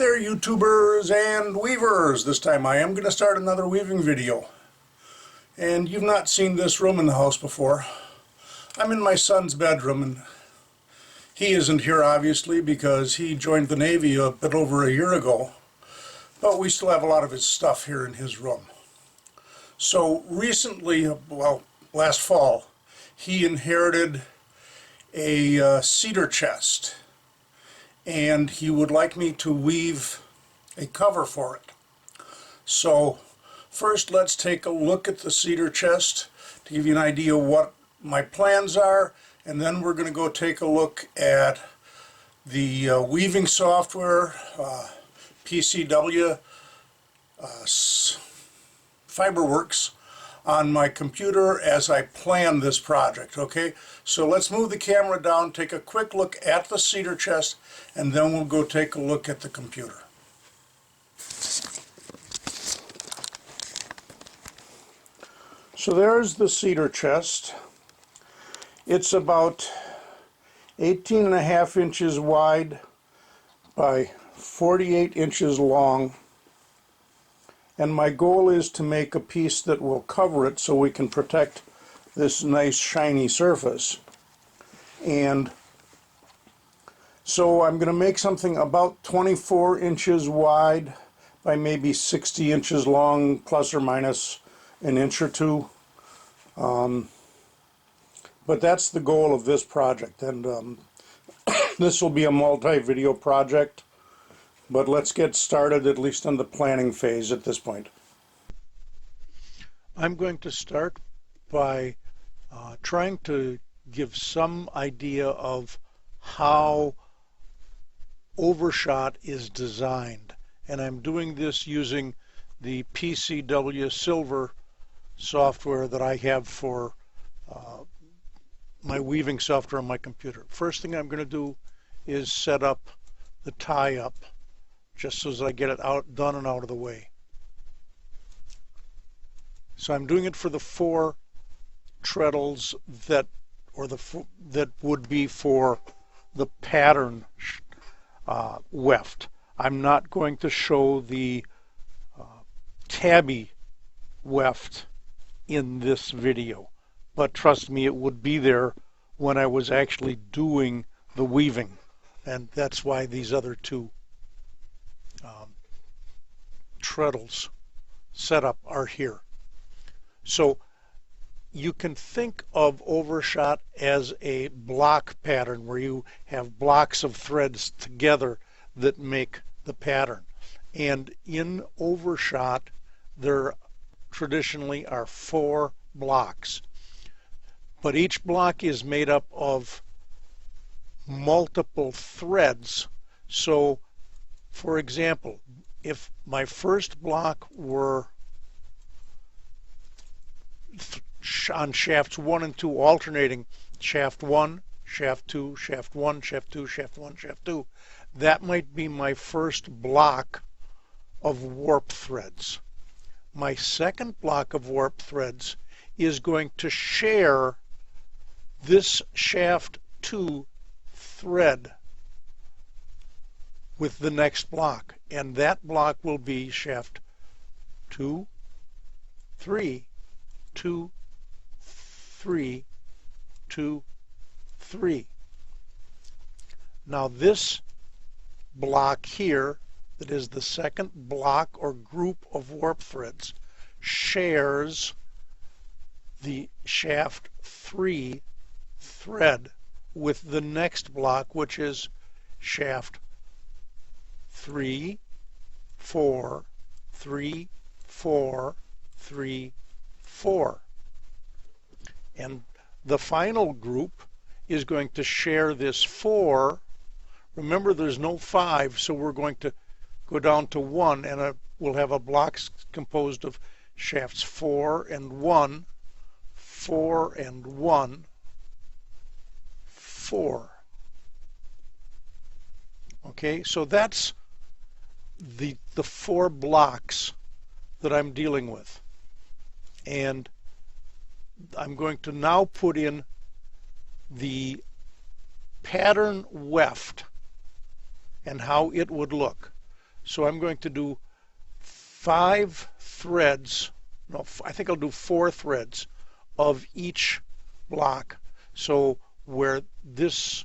there, YouTubers and weavers. This time I am going to start another weaving video. And you've not seen this room in the house before. I'm in my son's bedroom, and he isn't here obviously because he joined the Navy a bit over a year ago. But we still have a lot of his stuff here in his room. So recently, well, last fall, he inherited a Cedar Chest. And he would like me to weave a cover for it. So first let's take a look at the Cedar Chest to give you an idea what my plans are, and then we're going to go take a look at the weaving software, PCW Fiberworks, on my computer as I plan this project. Okay, so let's move the camera down, take a quick look at the Cedar Chest, and then we'll go take a look at the computer. So there's the Cedar Chest. It's about 18.5 inches wide by 48 inches long. And my goal is to make a piece that will cover it so we can protect this nice shiny surface. And so I'm going to make something about 24 inches wide by maybe 60 inches long, plus or minus an inch or two. But that's the goal of this project. And this will be a multi-video project. But let's get started, at least on the planning phase at this point. I'm going to start by trying to give some idea of how Overshot is designed. And I'm doing this using the PCW Silver software that I have for my weaving software on my computer. First thing I'm going to do is set up the tie-up, just so as I get it done and out of the way. So I'm doing it for the 4 treadles that would be for the pattern weft. I'm not going to show the tabby weft in this video, but trust me, it would be there when I was actually doing the weaving, and that's why these other 2 treadles setup are here. So you can think of Overshot as a block pattern where you have blocks of threads together that make the pattern. And in Overshot there traditionally are 4 blocks, but each block is made up of multiple threads. So for example, if my first block were on shafts 1 and 2 alternating, shaft 1, shaft 2, shaft 1, shaft 2, shaft 1, shaft 2, that might be my first block of warp threads. My second block of warp threads is going to share this shaft 2 thread with the next block, and that block will be shaft 2, 3, 2, 3, 2, 3. Now this block here, that is the second block or group of warp threads, shares the shaft 3 thread with the next block, which is shaft 3, 4, 3, 4, 3, 4. And the final group is going to share this 4. Remember, there's no 5, so we're going to go down to 1, and we'll have a block composed of shafts 4 and 1, 4 and 1, 4. Okay, so that's the 4 blocks that I'm dealing with. And I'm going to now put in the pattern weft and how it would look. So I'm going to do 5 threads, no, I think I'll do 4 threads of each block. So where this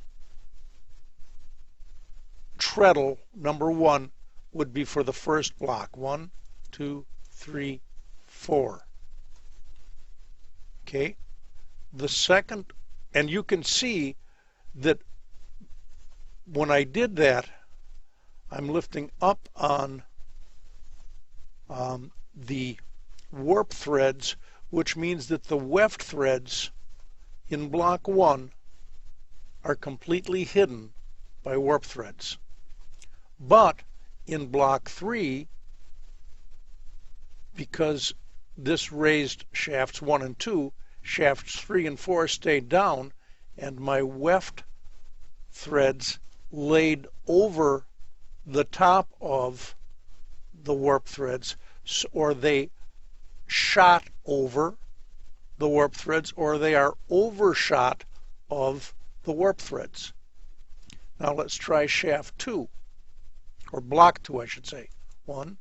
treadle number 1 would be for the first block. 1, 2, 3, 4. Okay. The second, and you can see that when I did that, I'm lifting up on the warp threads, which means that the weft threads in block 1 are completely hidden by warp threads. But in block 3, because this raised shafts 1 and 2, shafts 3 and 4 stayed down, and my weft threads laid over the top of the warp threads, or they shot over the warp threads, or they are overshot of the warp threads. Now let's try shaft 2, or block 2 I should say. 1,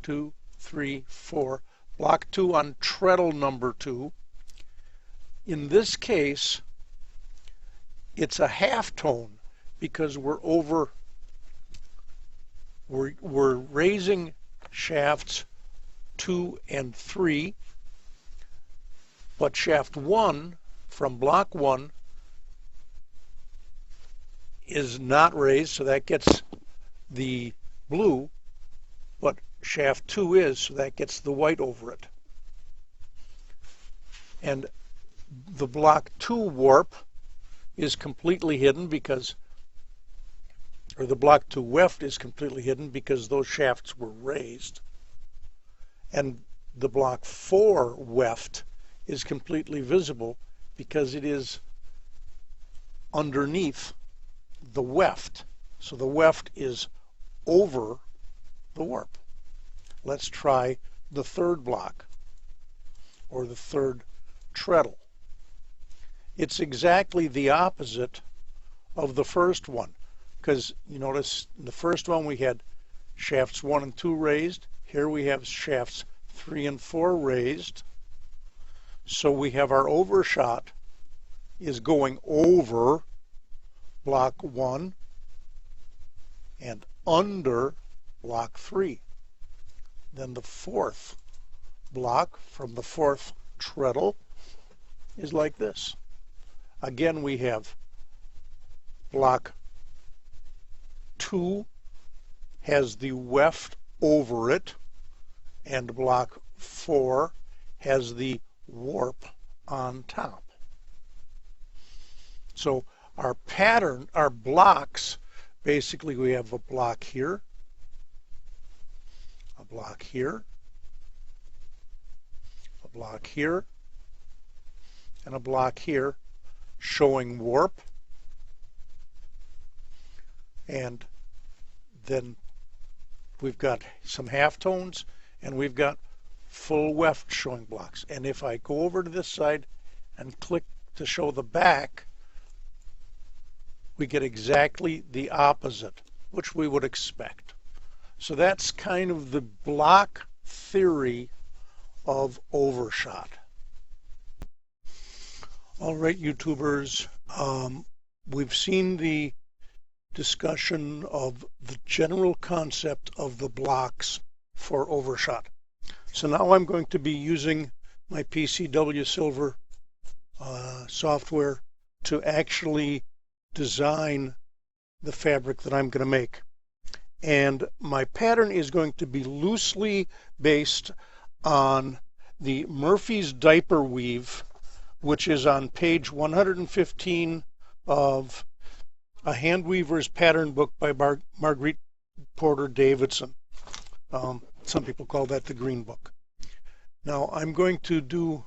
2, 3, 4. Block 2 on treadle number 2. In this case, it's a half tone because we're raising shafts 2 and 3, but shaft 1 from block 1 is not raised, so that gets the blue, but shaft 2 is, so that gets the white over it. And the block 2 warp is completely hidden because, or the block 2 weft is completely hidden because those shafts were raised. And the block 4 weft is completely visible because it is underneath the weft. So the weft is over the warp. Let's try the third block, or the third treadle. It's exactly the opposite of the first one, because you notice in the first one we had shafts 1 and 2 raised. Here we have shafts 3 and 4 raised. So we have our overshot is going over block 1 and under block 3. Then the fourth block from the fourth treadle is like this. Again, we have block 2 has the weft over it, and block 4 has the warp on top. So our pattern, our blocks, basically we have a block here, a block here, a block here, and a block here showing warp, and then we've got some halftones and we've got full weft showing blocks. And if I go over to this side and click to show the back, we get exactly the opposite, which we would expect. So that's kind of the block theory of overshot. All right, YouTubers, we've seen the discussion of the general concept of the blocks for overshot. So now I'm going to be using my PCW Silver software to actually design the fabric that I'm going to make. And my pattern is going to be loosely based on the Murphys Diaper weave, which is on page 115 of a hand weaver's pattern book by Marguerite Porter Davidson. Some people call that the Green Book. Now I'm going to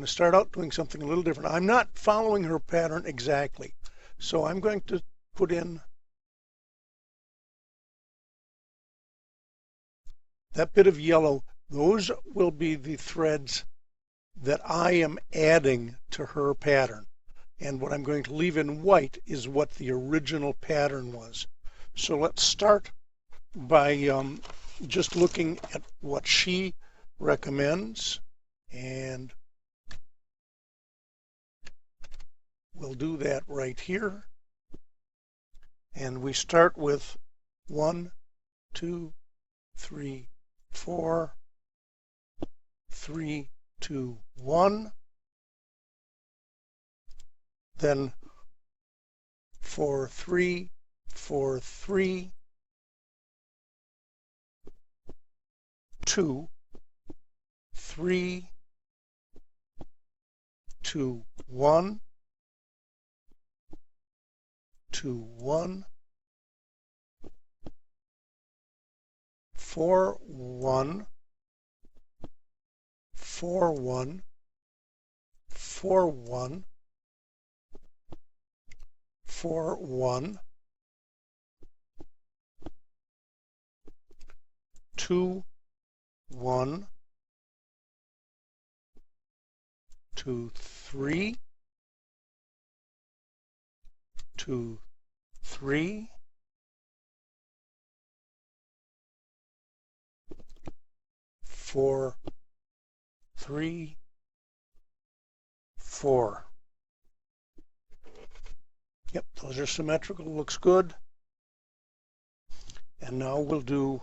start out doing something a little different. I'm not following her pattern exactly. So I'm going to put in that bit of yellow. Those will be the threads that I am adding to her pattern. And what I'm going to leave in white is what the original pattern was. So let's start by just looking at what she recommends, and we'll do that right here. And we start with 1, 2, 3, 4, 3, 2, 1. Then 4, 3, 4, 3, 2, 3, 2, 1, 2, 1, 4, 1, 4, 1, 4, 1, 4, 1, 2, 1, 2, 3, 2, 3, 4, 3, 4. Yep, those are symmetrical, looks good. And now we'll do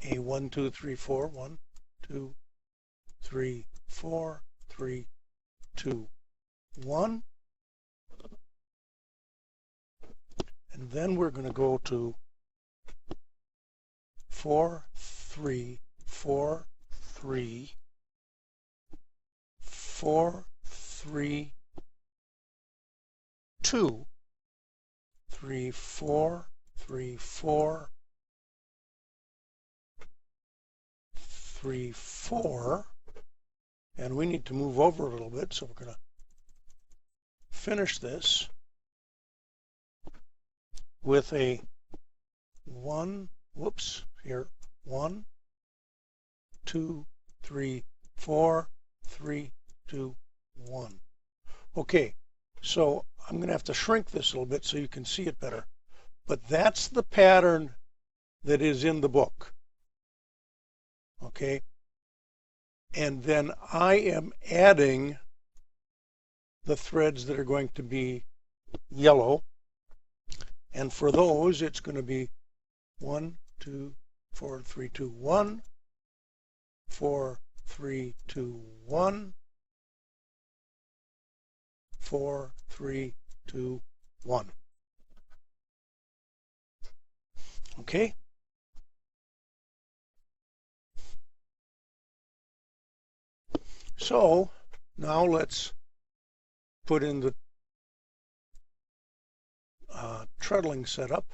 a 1, 2, 3, 4, 1, 2, 3, 4, 3, 2, 1. And then we're going to go to 4, 3, 4, 3, 4, 3, 2, 3, 4, 3, 4, 3, 4, and we need to move over a little bit, so we're going to finish this with a 1, whoops, here, 1, 2, 3, 4, 3, 2, 1. Okay, so I'm going to have to shrink this a little bit so you can see it better. But that's the pattern that is in the book. Okay, and then I am adding the threads that are going to be yellow, and for those it's going to be 1, 2, 4, 3, 2, 1, 4, 3, 2, 1, 4, 3, 2, 1. Okay. So now let's put in the treadling setup.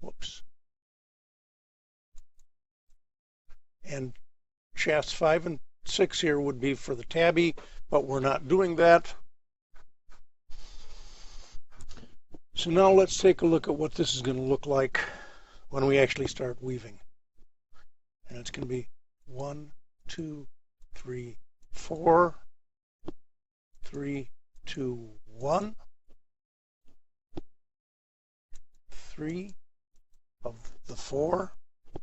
Whoops. And shafts 5 and 6 here would be for the tabby, but we're not doing that. So now let's take a look at what this is going to look like when we actually start weaving. And it's going to be 1, 2, 3, 4, 3, 2, 1, 3 of the 4,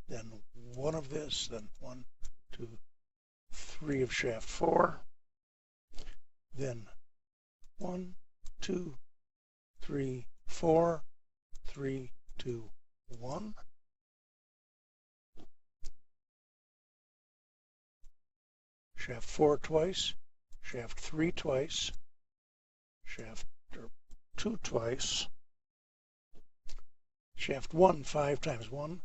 then 1 of this, then 1, 2, 3 of shaft 4, then 1, 2, 3, 4, 3, 2, 1. Shaft 4 twice, shaft 3 twice, shaft 2 twice, shaft 1 5 times. 1,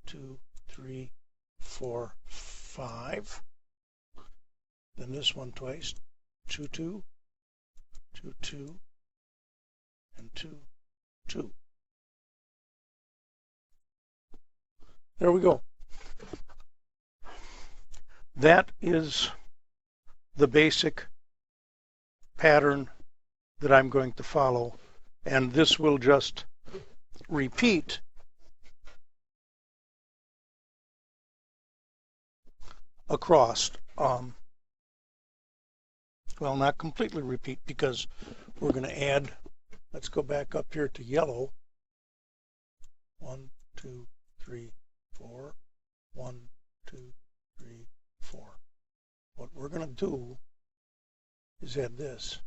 2, 3, 4, 5. Then this one twice, 2, 2, 2, 2, and 2, 2. There we go. That is the basic pattern that I'm going to follow, and this will just repeat across. Well, not completely repeat, because we're going to add, let's go back up here to yellow. 1, 2, 3, 4. 1, 2, 3, 4. What we're going to do is add this.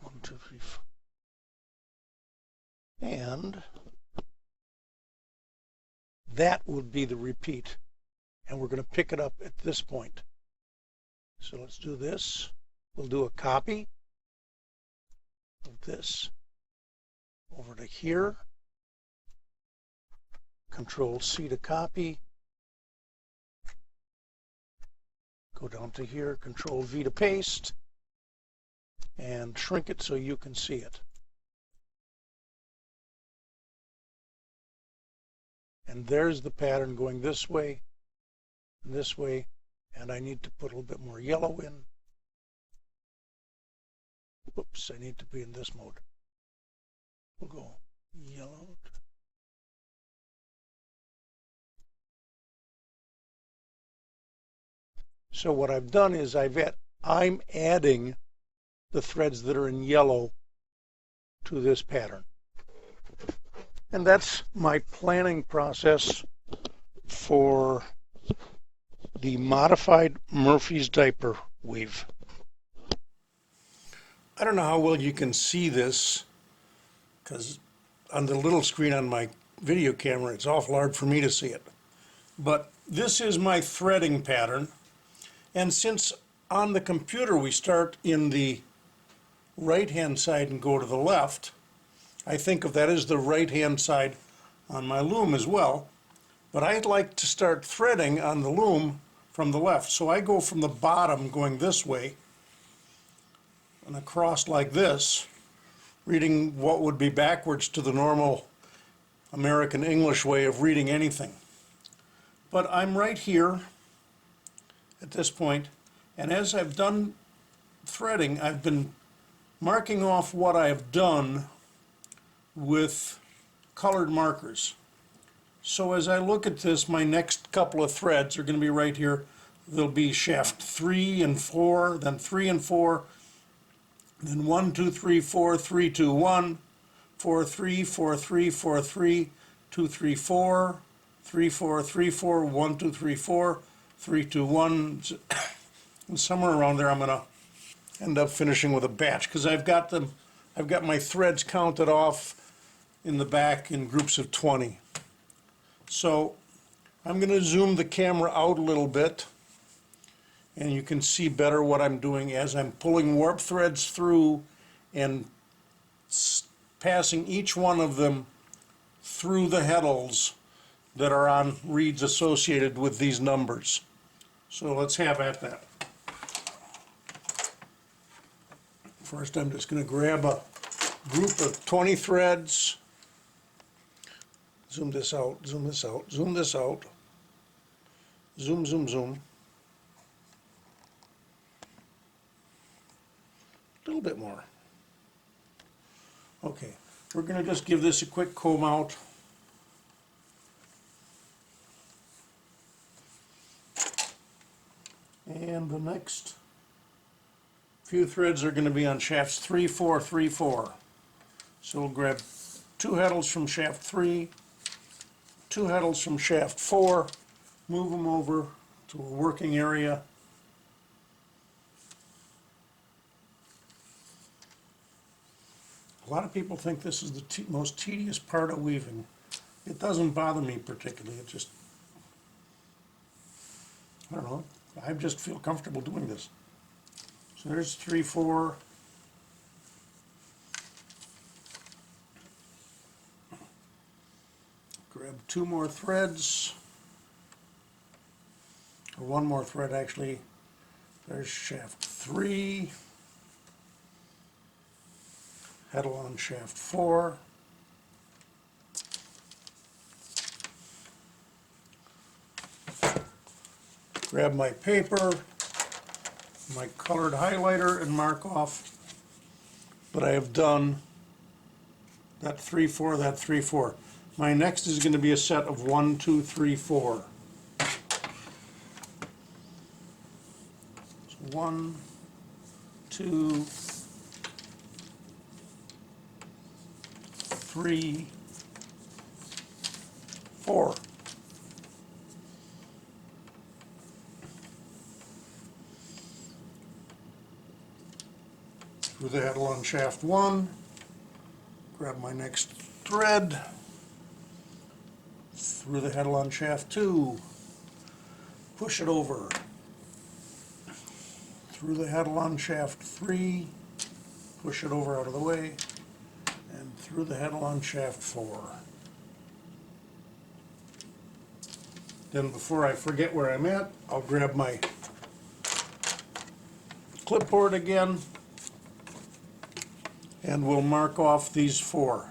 1, 2, 3, 4. And that would be the repeat. And we're going to pick it up at this point. So let's do this. We'll do a copy of this over to here. Control C to copy. Go down to here, Control V to paste, and shrink it so you can see it. And there's the pattern going this way, and I need to put a little bit more yellow in. Whoops, I need to be in this mode. We'll go yellow. So what I've done is I'm adding the threads that are in yellow to this pattern. And that's my planning process for the modified Murphys diaper weave. I don't know how well you can see this, because on the little screen on my video camera it's awful hard for me to see it. But this is my threading pattern, and since on the computer we start in the right hand side and go to the left, I think of that as the right hand side on my loom as well. But I'd like to start threading on the loom from the left. So I go from the bottom going this way and across like this, reading what would be backwards to the normal American English way of reading anything. But I'm right here at this point, and as I've done threading, I've been marking off what I've done with colored markers. So as I look at this, my next couple of threads are going to be right here. There'll be shaft 3 and 4, then 3 and 4, then 1, 2, 3, 4, 3, 2, 1, 4, 3, 4, 3, 4, 3, 2, 3, 4, 3, 4, 3, 4, 1, 2, 3, 4, 3, 2, 1. And somewhere around there I'm going to end up finishing with a batch, because I've got my threads counted off in the back in groups of 20. So I'm going to zoom the camera out a little bit, and you can see better what I'm doing as I'm pulling warp threads through and passing each one of them through the heddles that are on reeds associated with these numbers. So let's have at that. First, I'm just going to grab a group of 20 threads. Zoom this out, zoom this out, zoom this out. Zoom, zoom, zoom. A little bit more. Okay, we're going to just give this a quick comb out. And the next few threads are going to be on shafts 3, 4, 3, 4. So we'll grab 2 heddles from shaft 3, 2 heddles from shaft 4, move them over to a working area. A lot of people think this is the most tedious part of weaving. It doesn't bother me particularly. It just, I don't know, I just feel comfortable doing this. So there's 3, 4. Grab 2 more threads, or 1 more thread actually. There's shaft 3. Heddle on shaft 4. Grab my paper, my colored highlighter, and mark off that I have done that 3, 4, that 3, 4. My next is going to be a set of 1, 2, 3, 4. So 1, 2, 3, 4. Through the heddle on shaft 1, grab my next thread, through the heddle on shaft 2, push it over, through the heddle on shaft 3, push it over out of the way, and through the heddle on shaft 4. Then before I forget where I'm at, I'll grab my clipboard again, and we'll mark off these 4.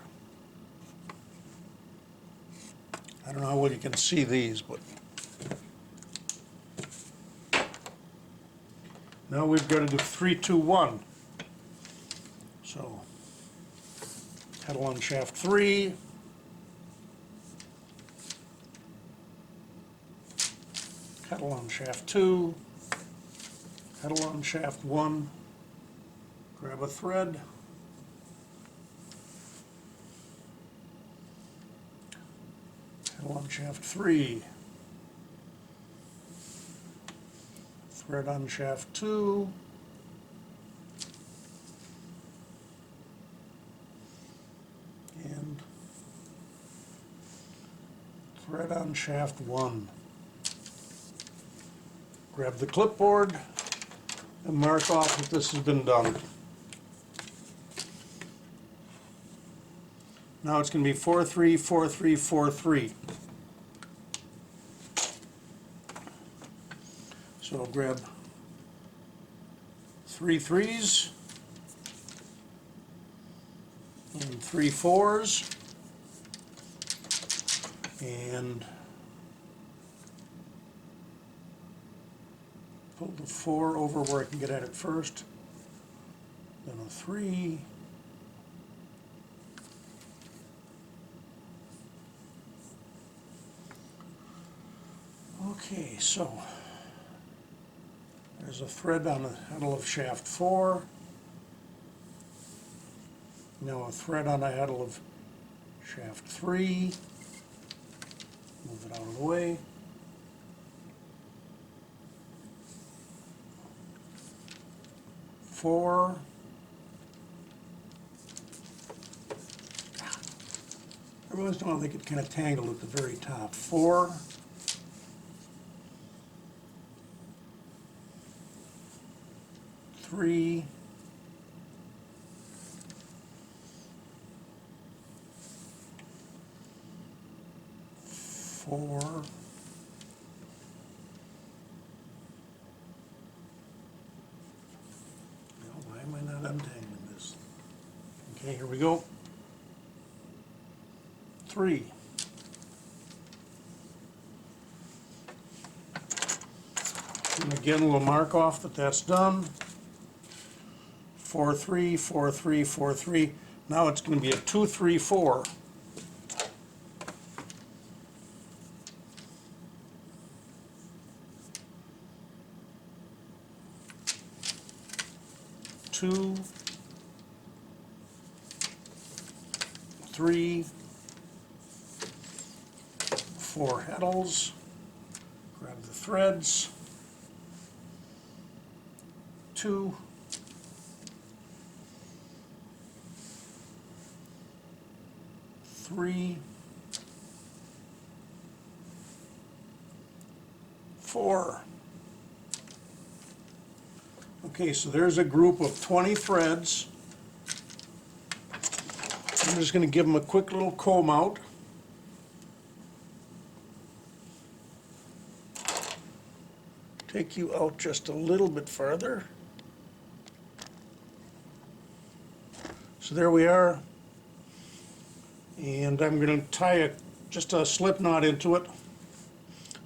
I don't know how well you can see these, but now we've got to do 3, 2, 1. So heddle on shaft 3, heddle on shaft 2, heddle on shaft 1, grab a thread, heddle on shaft 3, thread on shaft 2, and thread on shaft 1. Grab the clipboard and mark off that this has been done. Now it's going to be 4, 3, 4, 3, 4, 3. So I'll grab 3 3s and 3 4s and pull the 4 over where I can get at it first, then a 3, okay, so there's a thread on the heddle of shaft 4, now a thread on the heddle of shaft 3, move it out of the way, 4, every once in a while they get kind of tangled at the very top, 4, 3, 4, why am I not untangling this? Okay, here we go. 3. And again, we'll mark off that that's done. 4, 3, 4, 3, 4, 3. Now it's going to be a 2, 3, 4. Two, 3, 4 heddles, grab the threads, 2, 3, 4. Okay, so there's a group of 20 threads. I'm just going to give them a quick little comb out. Take you out just a little bit farther. So there we are. And I'm going to tie just a slip knot into it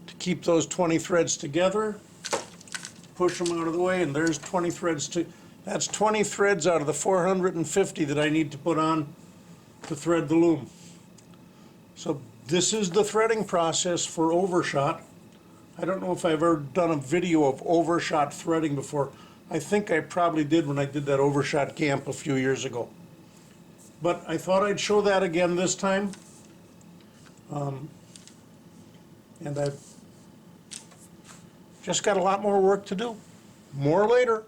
to keep those 20 threads together. Push them out of the way, and there's 20 threads that's 20 threads out of the 450 that I need to put on to thread the loom. So this is the threading process for Overshot. I don't know if I've ever done a video of Overshot threading before. I think I probably did when I did that Overshot camp a few years ago. But I thought I'd show that again this time. And I've just got a lot more work to do. More later.